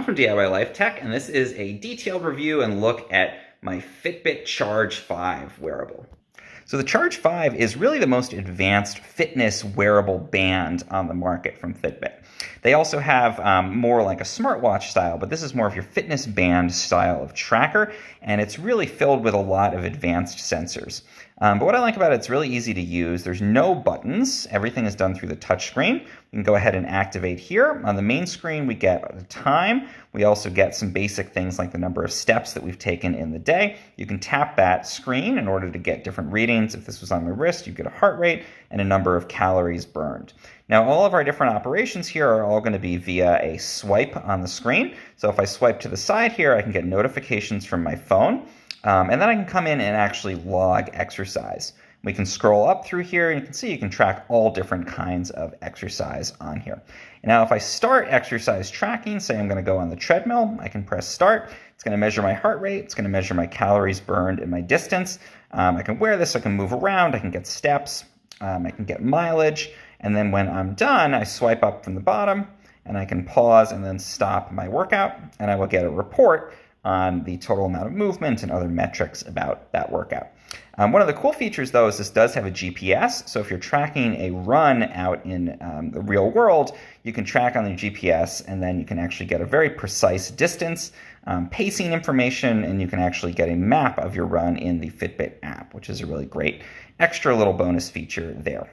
from DIY Life Tech, and this is a detailed review and look at my Fitbit Charge 5 wearable. So the Charge 5 is really the most advanced fitness wearable band on the market from Fitbit. They also have more like a smartwatch style, but this is more of your fitness band style of tracker, and it's really filled with a lot of advanced sensors. But what I like about it, it's really easy to use. There's no buttons. Everything is done through the touch screen. We can go ahead and activate here. On the main screen, we get the time. We also get some basic things like the number of steps that we've taken in the day. You can tap that screen in order to get different readings. If this was on my wrist, you get a heart rate and a number of calories burned. Now, all of our different operations here are all going to be via a swipe on the screen. So if I swipe to the side here, I can get notifications from my phone. And then I can come in and actually log exercise. We can scroll up through here and you can see you can track all different kinds of exercise on here. Now, if I start exercise tracking, say I'm going to go on the treadmill, I can press start. It's going to measure my heart rate. It's going to measure my calories burned and my distance. I can wear this. I can move around. I can get steps. I can get mileage. And then when I'm done, I swipe up from the bottom and I can pause and then stop my workout. And I will get a report on the total amount of movement and other metrics about that workout. One of the cool features, though, is this does have a GPS. So if you're tracking a run out in the real world, you can track on your GPS, and then you can actually get a very precise distance, pacing information, and you can actually get a map of your run in the Fitbit app, which is a really great extra little bonus feature there.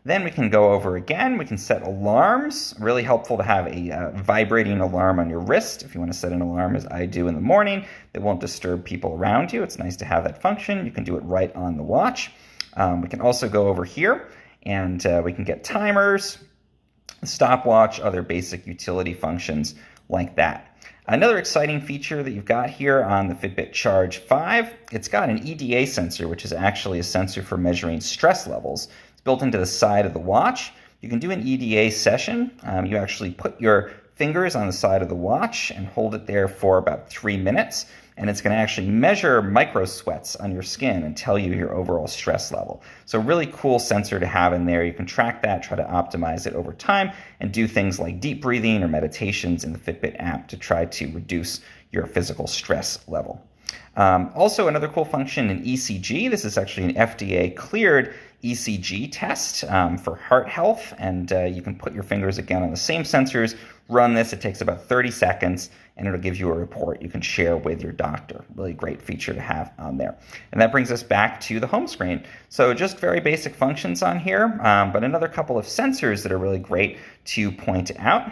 Then we can go over again. We can set alarms. Really helpful to have a vibrating alarm on your wrist if you want to set an alarm, as I do in the morning, that won't disturb people around you. It's nice to have that function. You can do it right on the watch. We can also go over here and we can get timers, stopwatch, other basic utility functions like that. Another exciting feature that you've got here on the Fitbit Charge 5, it's got an EDA sensor, which is actually a sensor for measuring stress levels. It's built into the side of the watch. You can do an EDA session. You actually put your fingers on the side of the watch and hold it there for about 3 minutes, and it's going to actually measure micro sweats on your skin and tell you your overall stress level. So really cool sensor to have in there. You can track that, try to optimize it over time, and do things like deep breathing or meditations in the Fitbit app to try to reduce your physical stress level. Also, another cool function in ECG. This is actually an FDA cleared ECG test for heart health, and you can put your fingers again on the same sensors, run this. It takes about 30 seconds, and it'll give you a report you can share with your doctor. Really great feature to have on there. And that brings us back to the home screen. So just very basic functions on here, but another couple of sensors that are really great to point out.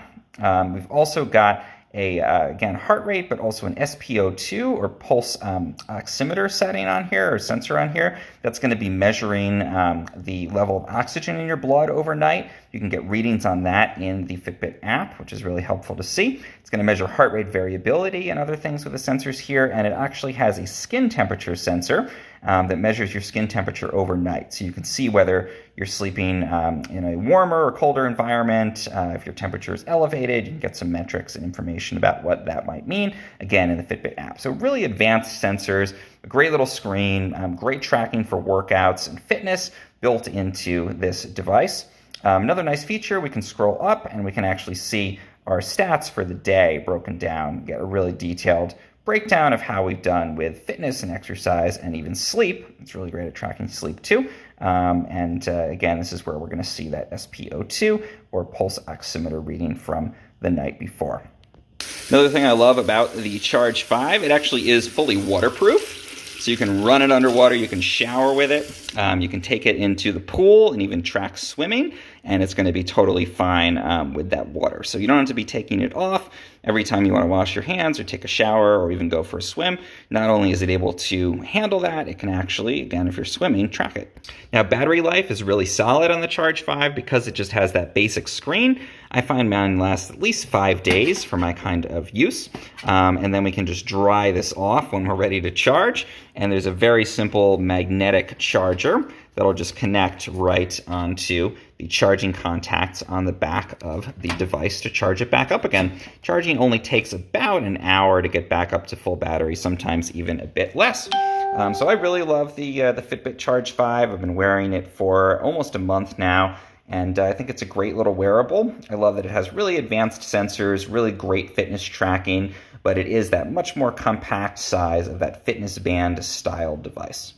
We've also got again, heart rate, but also an SpO2 or pulse oximeter setting on here, or sensor on here. That's going to be measuring the level of oxygen in your blood overnight. You can get readings on that in the Fitbit app, which is really helpful to see. It's going to measure heart rate variability and other things with the sensors here, and it actually has a skin temperature sensor that measures your skin temperature overnight. So you can see whether you're sleeping in a warmer or colder environment. If your temperature is elevated, you can get some metrics and information about what that might mean, again, in the Fitbit app. So really advanced sensors, a great little screen, great tracking for workouts and fitness built into this device. Another nice feature, we can scroll up and we can actually see our stats for the day broken down, get a really detailed breakdown of how we've done with fitness and exercise and even sleep. It's really great at tracking sleep too. Again, this is where we're going to see that SpO2 or pulse oximeter reading from the night before. Another thing I love about the Charge 5, it actually is fully waterproof. So you can run it underwater, you can shower with it, you can take it into the pool and even track swimming, and it's going to be totally fine with that water. So you don't have to be taking it off every time you want to wash your hands or take a shower or even go for a swim. Not only is it able to handle that, it can actually, again, if you're swimming, track it. Now, battery life is really solid on the Charge 5 because it just has that basic screen. I find mine lasts at least 5 days for my kind of use. And then we can just dry this off when we're ready to charge. And there's a very simple magnetic charger that'll just connect right onto the charging contacts on the back of the device to charge it back up again. Charging only takes about an hour to get back up to full battery, sometimes even a bit less. So I really love the Fitbit Charge 5. I've been wearing it for almost a month now, And I think it's a great little wearable. I love that it has really advanced sensors, really great fitness tracking, but it is that much more compact size of that fitness band style device.